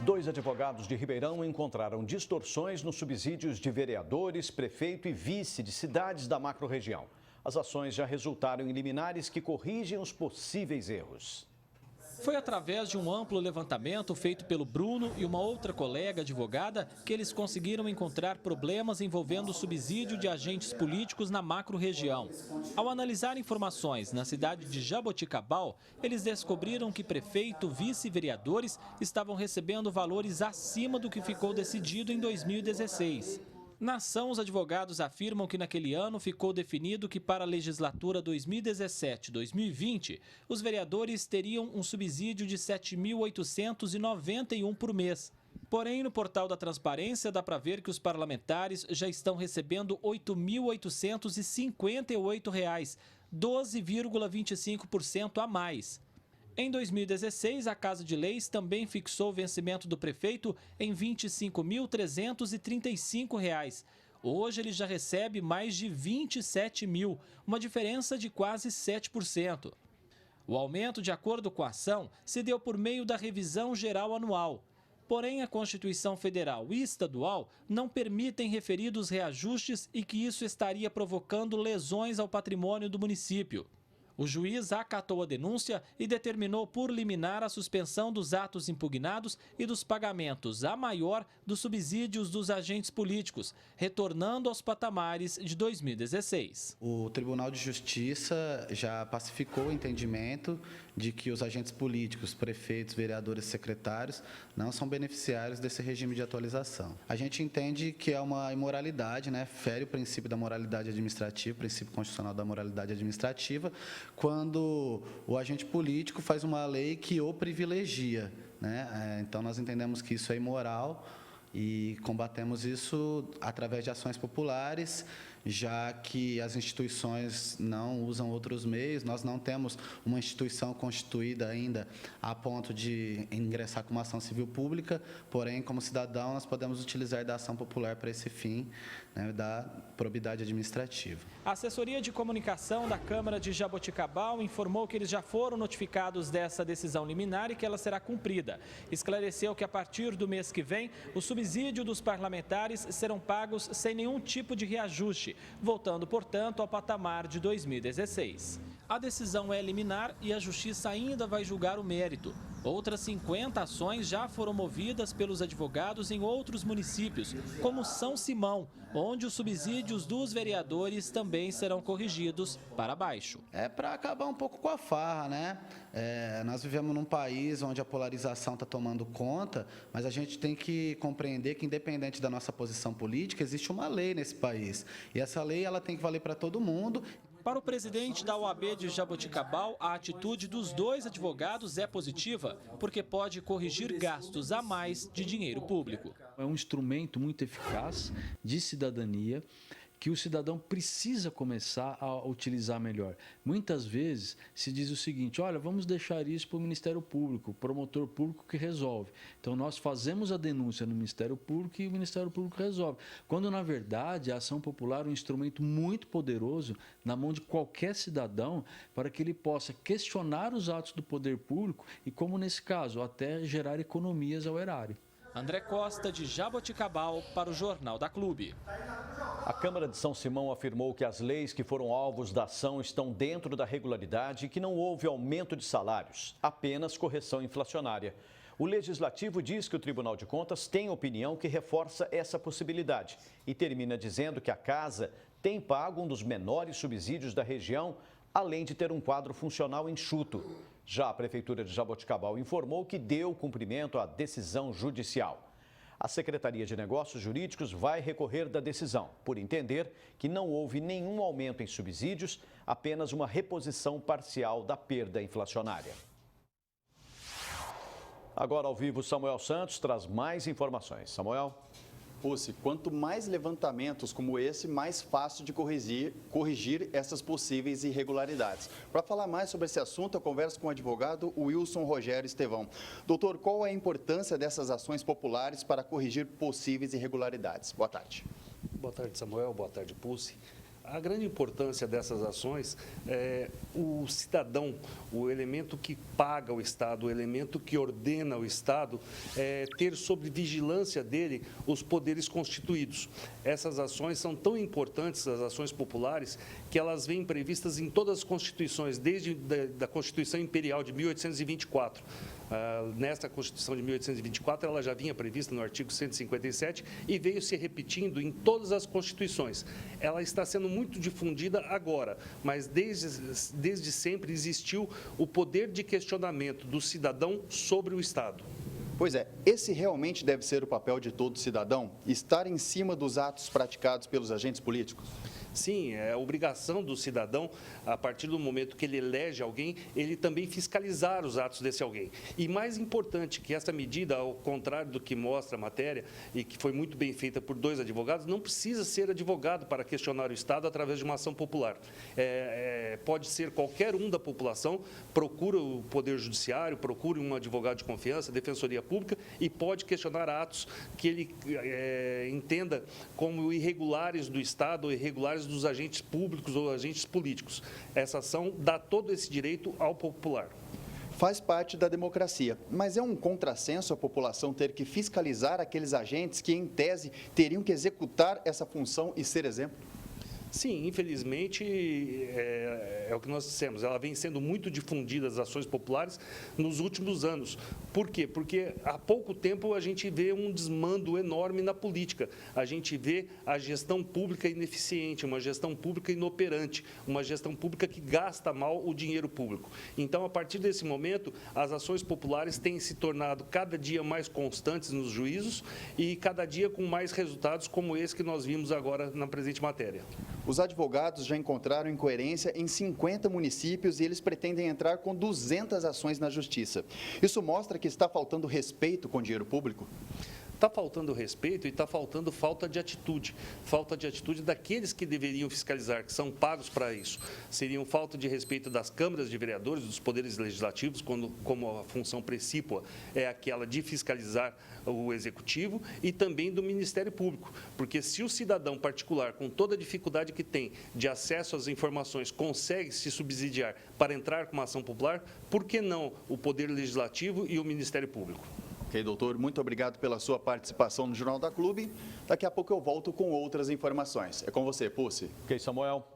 Dois advogados de Ribeirão encontraram distorções nos subsídios de vereadores, prefeito e vice de cidades da macro-região. As ações já resultaram em liminares que corrigem os possíveis erros. Foi através de um amplo levantamento feito pelo Bruno e uma outra colega advogada que eles conseguiram encontrar problemas envolvendo o subsídio de agentes políticos na macro-região. Ao analisar informações na cidade de Jaboticabal, eles descobriram que prefeito, vice e vereadores estavam recebendo valores acima do que ficou decidido em 2016. Na ação, os advogados afirmam que naquele ano ficou definido que para a legislatura 2017-2020, os vereadores teriam um subsídio de R$ 7.891 por mês. Porém, no portal da transparência dá para ver que os parlamentares já estão recebendo R$ 8.858, 12,25% a mais. Em 2016, a Casa de Leis também fixou o vencimento do prefeito em R$ 25.335. Hoje ele já recebe mais de R$ 27 mil, uma diferença de quase 7%. O aumento, de acordo com a ação, se deu por meio da revisão geral anual. Porém, a Constituição Federal e Estadual não permitem referidos reajustes e que isso estaria provocando lesões ao patrimônio do município. O juiz acatou a denúncia e determinou por liminar a suspensão dos atos impugnados e dos pagamentos a maior dos subsídios dos agentes políticos, retornando aos patamares de 2016. O Tribunal de Justiça já pacificou o entendimento de que os agentes políticos, prefeitos, vereadores e secretários não são beneficiários desse regime de atualização. A gente entende que é uma imoralidade, fere o princípio da moralidade administrativa, o princípio constitucional da moralidade administrativa, quando o agente político faz uma lei que o privilegia. Então, nós entendemos que isso é imoral e combatemos isso através de ações populares, já que as instituições não usam outros meios. Nós não temos uma instituição constituída ainda a ponto de ingressar com uma ação civil pública, porém, como cidadão, nós podemos utilizar da ação popular para esse fim, da probidade administrativa. A assessoria de comunicação da Câmara de Jaboticabal informou que eles já foram notificados dessa decisão liminar e que ela será cumprida. Esclareceu que a partir do mês que vem, o subsídio dos parlamentares serão pagos sem nenhum tipo de reajuste, voltando, portanto, ao patamar de 2016. A decisão é liminar e a Justiça ainda vai julgar o mérito. Outras 50 ações já foram movidas pelos advogados em outros municípios, como São Simão, onde os subsídios dos vereadores também serão corrigidos para baixo. É para acabar um pouco com a farra, nós vivemos num país onde a polarização está tomando conta, mas a gente tem que compreender que, independente da nossa posição política, existe uma lei nesse país. E essa lei ela tem que valer para todo mundo. Para o presidente da OAB de Jaboticabal, a atitude dos dois advogados é positiva, porque pode corrigir gastos a mais de dinheiro público. É um instrumento muito eficaz de cidadania que o cidadão precisa começar a utilizar melhor. Muitas vezes se diz o seguinte: olha, vamos deixar isso para o Ministério Público, o promotor público que resolve. Então nós fazemos a denúncia no Ministério Público e o Ministério Público resolve. Quando na verdade a ação popular é um instrumento muito poderoso na mão de qualquer cidadão para que ele possa questionar os atos do poder público e, como nesse caso, até gerar economias ao erário. André Costa, de Jaboticabal, para o Jornal da Clube. A Câmara de São Simão afirmou que as leis que foram alvos da ação estão dentro da regularidade e que não houve aumento de salários, apenas correção inflacionária. O Legislativo diz que o Tribunal de Contas tem opinião que reforça essa possibilidade e termina dizendo que a Casa tem pago um dos menores subsídios da região, além de ter um quadro funcional enxuto. Já a Prefeitura de Jaboticabal informou que deu cumprimento à decisão judicial. A Secretaria de Negócios Jurídicos vai recorrer da decisão, por entender que não houve nenhum aumento em subsídios, apenas uma reposição parcial da perda inflacionária. Agora ao vivo, Samuel Santos traz mais informações. Samuel? Pussi, quanto mais levantamentos como esse, mais fácil de corrigir essas possíveis irregularidades. Para falar mais sobre esse assunto, eu converso com o advogado Wilson Rogério Estevão. Doutor, qual é a importância dessas ações populares para corrigir possíveis irregularidades? Boa tarde. Boa tarde, Samuel. Boa tarde, Pussi. A grande importância dessas ações é o cidadão, o elemento que paga o Estado, o elemento que ordena o Estado, ter sob vigilância dele os poderes constituídos. Essas ações são tão importantes, as ações populares, que elas vêm previstas em todas as constituições, desde da Constituição Imperial de 1824. Nesta Constituição de 1824, ela já vinha prevista no artigo 157 e veio se repetindo em todas as constituições. Ela está sendo muito difundida agora, mas desde sempre existiu o poder de questionamento do cidadão sobre o Estado. Pois é, esse realmente deve ser o papel de todo cidadão? Estar em cima dos atos praticados pelos agentes políticos? Sim, é obrigação do cidadão, a partir do momento que ele elege alguém, ele também fiscalizar os atos desse alguém. E mais importante que essa medida, ao contrário do que mostra a matéria, e que foi muito bem feita por 2 advogados, não precisa ser advogado para questionar o Estado através de uma ação popular. Pode ser qualquer um da população, procura o Poder Judiciário, procure um advogado de confiança, Defensoria Pública, e pode questionar atos que ele entenda como irregulares do Estado ou irregulares dos agentes públicos ou agentes políticos. Essa ação dá todo esse direito ao popular. Faz parte da democracia, mas é um contrassenso a população ter que fiscalizar aqueles agentes que, em tese, teriam que executar essa função e ser exemplo? Sim, infelizmente, é o que nós dissemos, ela vem sendo muito difundida, as ações populares, nos últimos anos. Por quê? Porque há pouco tempo a gente vê um desmando enorme na política, a gente vê a gestão pública ineficiente, uma gestão pública inoperante, uma gestão pública que gasta mal o dinheiro público. Então, a partir desse momento, as ações populares têm se tornado cada dia mais constantes nos juízos e cada dia com mais resultados como esse que nós vimos agora na presente matéria. Os advogados já encontraram incoerência em 50 municípios e eles pretendem entrar com 200 ações na Justiça. Isso mostra que está faltando respeito com o dinheiro público? Está faltando respeito e está faltando falta de atitude daqueles que deveriam fiscalizar, que são pagos para isso. Seriam falta de respeito das câmaras de vereadores, dos poderes legislativos, como a função precípua é aquela de fiscalizar o Executivo, e também do Ministério Público, porque se o cidadão particular, com toda a dificuldade que tem de acesso às informações, consegue se subsidiar para entrar com uma ação popular, por que não o Poder Legislativo e o Ministério Público? Ok, doutor, muito obrigado pela sua participação no Jornal da Clube. Daqui a pouco eu volto com outras informações. É com você, Pussi. Ok, Samuel.